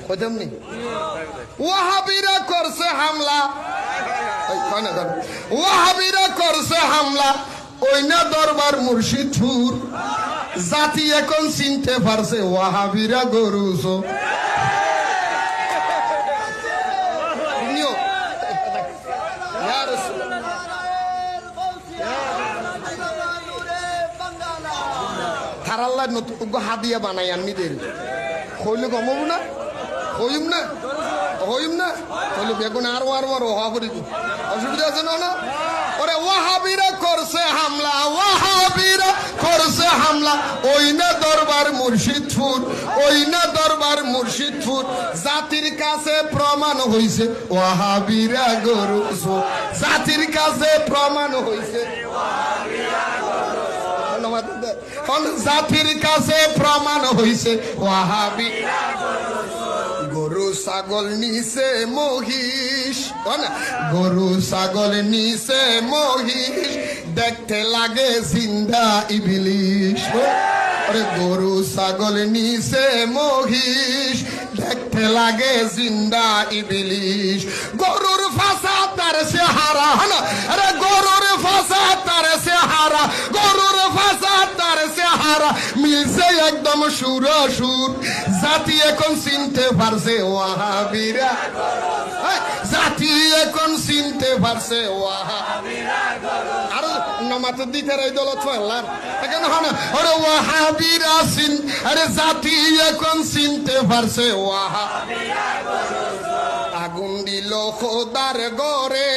কইতাম নি ওয়াহাবিরা করছে হামলা ওয়াহাবিরা করছে হামলা ওই না দরবার মুর্শিদপুর জাতি এখন চিনতে পারছে ওয়াহাবিরা গরুস থারাল্লাহ নতুন হাদিয়া বানাই আনমিদের কইলে কমাবো না হইম না হইম না কইলে বেগুন আরো হওয়া করি অসুবিধা আছে না ওরে ওয়াহাবিরা করছে হামলা ওয়াহাবিরা করছে হামলা ওই না দরবার মুর্শিদপুর ওই না দরবার মুর্শিদপুর জাতির কাছে প্রমাণ হইছে ওয়াহাবিরা গরু জাতির কাছে প্রমাণ হইছে জাতির কাছে প্রমাণ হইছে ওয়াহাবি গরু ছাগল নিছে মহিষ গরু ছাগল নিছে মহিষ দেখতে লাগে জিন্দা ইবলিশ আরে গরু ছাগল নিছে মহিষ দেখতে লাগে জিন্দা ইবলিশ গরুর ফাঁসা তার চেহারা আরে গরুর ফাঁসা তার চেহারা গরুর ফাঁসা তার চেহারা মিলছে একদম সুর জাতি এখন চিনতে পারছে ওয়াহাবিরা জাতি এখন চিনতে পারছে ওয়াহাবিরা আর নামাতে দিতে রাই দলত ফেলার এখন না আরে ওয়াহাবিরা চিন আরে জাতি এখন চিনতে পারছে ওয়াহাবিরা আগুন দিল খোদার গরে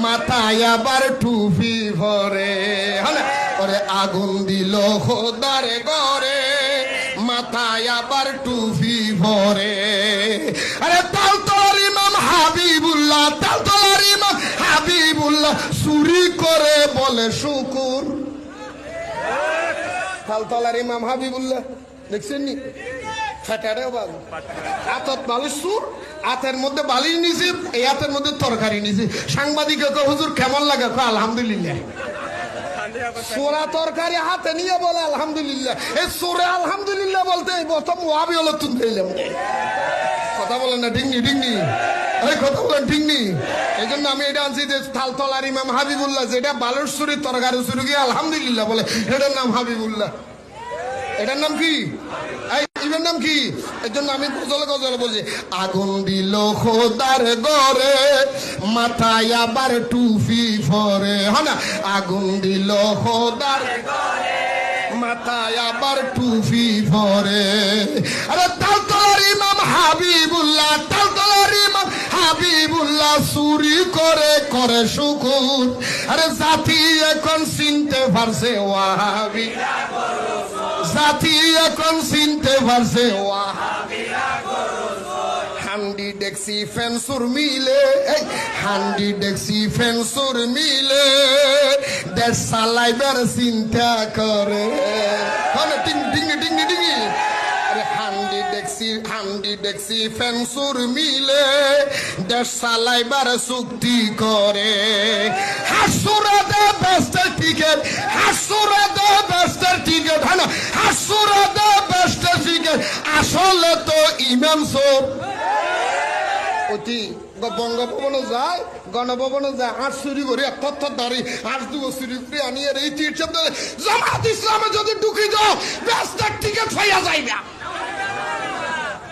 মাথায় আবার টুপি ভরে ওরে আগুন দিল খোদার গরে মাথায় আবার টুপি ভরে আরে তালতলার ইমাম হাবিবুল্লাহ তালতলার ইমাম হাবিবুল্লাহ চুরি করে বলে শুকুর তালতলার ইমাম হাবিবুল্লাহ দেখছেন নি ফেটারেও বাবু আতত বালিশ সুর আতের মধ্যে বালিশ নিছি এই আতের মধ্যে তরকারি নিছি সাংবাদিক হুজুর কেমন লাগে আলহামদুলিল্লাহ সোরা তরকারি হাতে নিয়ে বলে আলহামদুলিল্লাহ এই সোরে আলহামদুলিল্লাহ বলতে প্রথম ওয়াবি হলো তুমি দিলাম কথা বলেন না ডিংনি ডিংনি এই কথা বলেন ডিংনি এই জন্য আমি এটা আনছি যে তালতলার ইমাম হাবিবুল্লাহ যেটা বালুর সুরি তরকারি সুরি গিয়ে আলহামদুলিল্লাহ বলে এটার নাম হাবিবুল্লাহ এটার নাম কি ইভের নাম কি এর জন্য আমি গজলে গজলে বলছি আগুন দিল খোদার গরে মাথায় আবার টুপি ভরে হ্যাঁ না আগুন দিল খোদার গরে মাথায় আবার টুপি ভরে আরে তালতলার ইমাম হাবিবুল্লাহ তালতলার ইমাম হাবিবুল্লাহ চুরি করে করে শুকুর আরে জাতি এখন চিনতে পারছে ওয়াহাবি জাতি এখন চিনতে পারছে ওয়াহাবিরা হান্ডি ডেক্সি ফেন্সুর মিলে হান্ডি ডেক্সি ফেন্সুর মিলে দেশ চালাইবার চিন্তা করে ডিঙ্গি ডিঙ্গি ডিঙ্গি হান্ডি ডেক্সি ফেন্সুর মিলে দেশ চালাইবার চুক্তি করে হাসুরা দে বেস্টের টিকেট হাসুরা দে বেস্টের টিকেট হ্যাঁ না হাসুরা দে বেস্টের টিকেট আসলে তো ইমাম সব অতি বঙ্গভবনে যায় গণভবনে যায় হাঁস চুরি করে তথ্য দাঁড়ি হাঁস দুবো চুরি করে আনিয়ে এই তীর্থ জামাত ইসলামে যদি ঢুকি যাও বেস্টের টিকেট পাইয়া যাইবা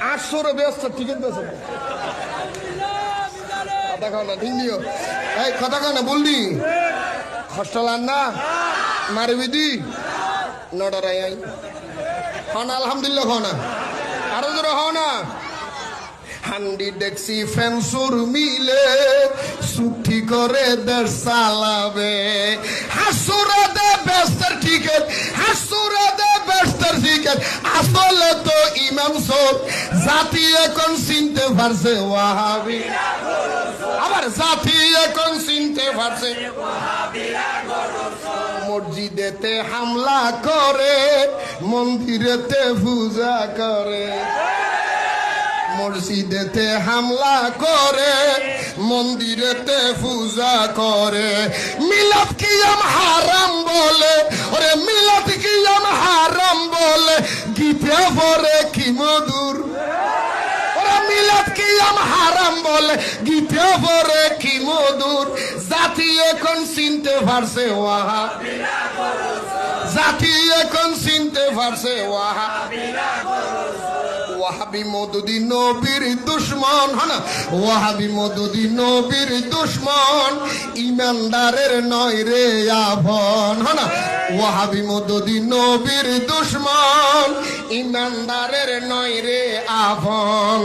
800 ব্যস্ত টিকিট বেছে কথা কও না ঠিক নিও এই কথা কও না বললি কষ্ট লান না মারবি দি নডরাই আই হন আলহামদুলিল্লাহ হও না আরো জোরে হও না হান্ডি ডেক্সি ফেন্সুর মিলে চুক্তি করে দেশ চালাবে হাসুরা দে বেস্টের টিকিট হাসুরা দে বেস্টের টিকিট আসলে তো ইমাম সব জাতি এখন চিনতে পারছে ওয়াহাবিরা আবার জাতি এখন চিনতে পারছে ওয়াহাবিরা মসজিদেতে হামলা করে মন্দিরেতে পূজা করে মসজিদেতে হামলা করে মন্দিরেতে পূজা করে মিলাদ কিয়াম হারাম বলে ওরে মিলাদ কিয়াম হারাম বলে গীতে পড়ে কি মধুর কিয়াম হারাম বলে গীতে পরে কি মধুর জাতি এখন চিনতে পারছে ওয়াহাবিরা জাতি এখন চিনতে পারছে ওয়াহাবি মওদুদি নবীর দুশমন হনা ওয়াহাবি মওদুদি নবীর দুশমন ইমানদারের নয় রে আপন হনা ওয়াহাবি মওদুদি নবীর দুশমন ইমানদারের নয় রে আপন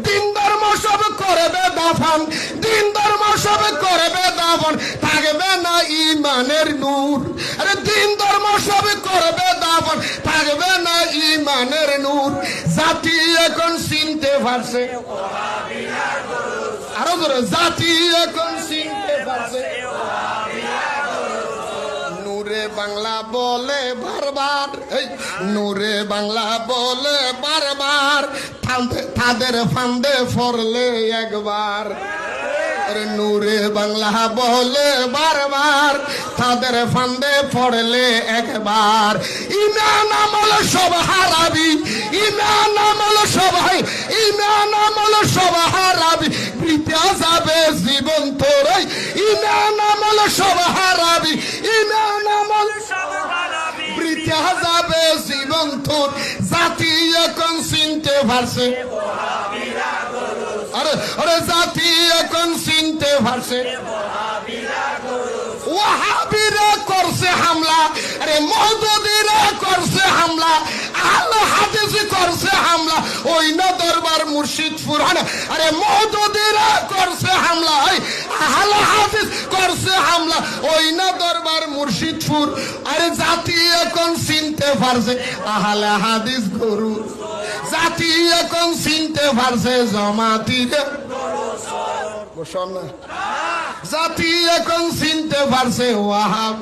দিন ধর্ম সব করবে দাফন দিন ধর্ম সব করবে দাফন থাকবে না ইমানের নূর আরে দিন ধর্ম সব করবে দাফন থাকবে না ইমানের নূর জাতি এখন চিনতে পারছে আরো জোরে জাতি এখন চিনতে পারছে নূরে বাংলা বলে বারবার নূরে বাংলা বলে বারবার তাদের ফান্দে ফরলে একবার নূরে বাংলা বলে বারবার তাদের ফান্দে পড়লে একবার ইমান আমল সব হারাবি ইমান আমল সবাই ইমান আমল সব হারাবি বৃথা যাবে জীবন তোর ইমান আমল সব হারাবি ইমান আমল সব হারাবি বৃথা যাবে জীবন তোর জাতি এখন চিনতে পারছে আরে আরে জাতি এখন চিনতে পারছে ওয়াহাবিরা করছে হামলা আরে মওদুদিরা করছে হামলা আহলে হাদিস করছে হামলা ওই না দরবার মুর্শিদপুর আরে মওদুদিরা করছে হামলা আহলে হাদিস করছে হামলা ওই না দরবার মুর্শিদপুর আরে জাতি এখন চিনতে পারছে আহলে হাদিস গুরু জাতি এখন চিনতে পারছে জমাতিরে জাতি এখন চিনতে পারছে ওয়াহাব